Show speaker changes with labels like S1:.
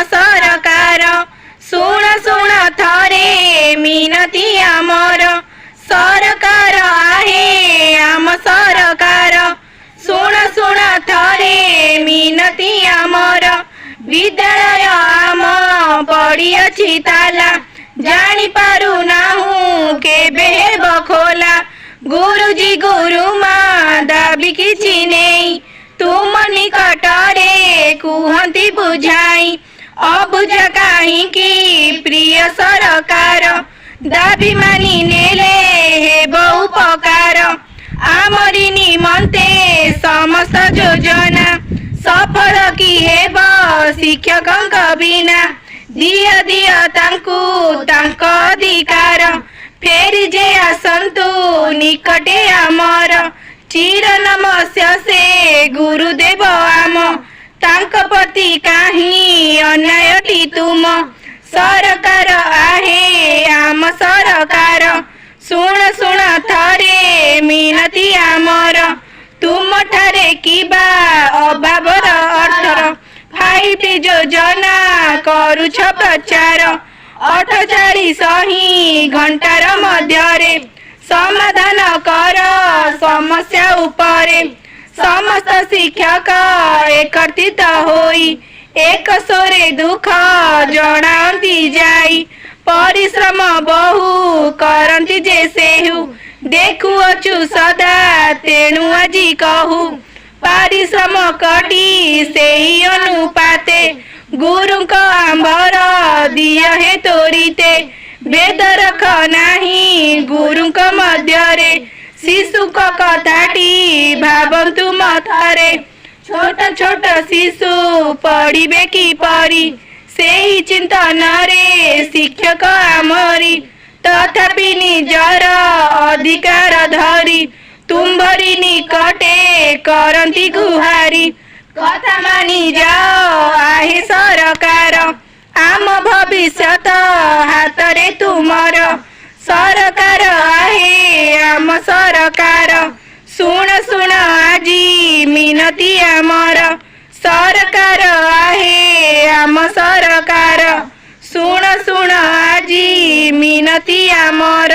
S1: सरकार शुण शुण थरे मिनती आमर सरकार आहे आम सरकार शुण शुण थरे मिनती आमर विद्यालय आम पड़ी अछि ताला जानी पारु नाहु केबे हेब खोला गुरुजी गुरुमा दाबी किछि नहीं तुम निकटरे कुहंती बुझाई अबुझ काहींकि प्रिय सरकार दाबी मानि नेले हेब उपकार आमरी निमंते समस्त योजना सफल कि हेब शिक्षकंक बिना दिया दिया तांकु तांक अधिकार फेरी जे आसंतु निकटे आमर चिर नमस्य से गुरुदेव आम तांक प्रति काहीं अन्यायटी तुम सरकार आहे आम सरकार शुण शुण थरे मिनती आमर तुम ठारे किबा अभावर अर्थर 5T योजना करुछ प्रचार 48 ही घंटार मध्यरे समाधान कर समस्या उपरे समस्त शिक्षक एकत्रित होई एक सोरे दुख जणांती जाई परिश्रम बहु करंती जे सेहु देखुअछु सदा तेणु आजी कहू परिश्रम कटी सेही अनुपाते गुरुंक आंबर दिया हे तोरीते भेद रख नाही गुरुंक मध्यरे शिशुक कथाटी भावन्तु मथरे छोट छोट शिशु पढ़िबे किपरि सेही चिंतन रे शिक्षक आमरी तथापि निजर अधिकार धरी तुम्भरी निकटे करंती गुहारी कथा मानि जाओ आहे सरकार आम भविष्यत हातरे तुमर सरकार आहे आम सरकार शुण शुण आजी मिनती आमर सरकार आहे आम सरकार शुण शुण आजी मिनती आमर।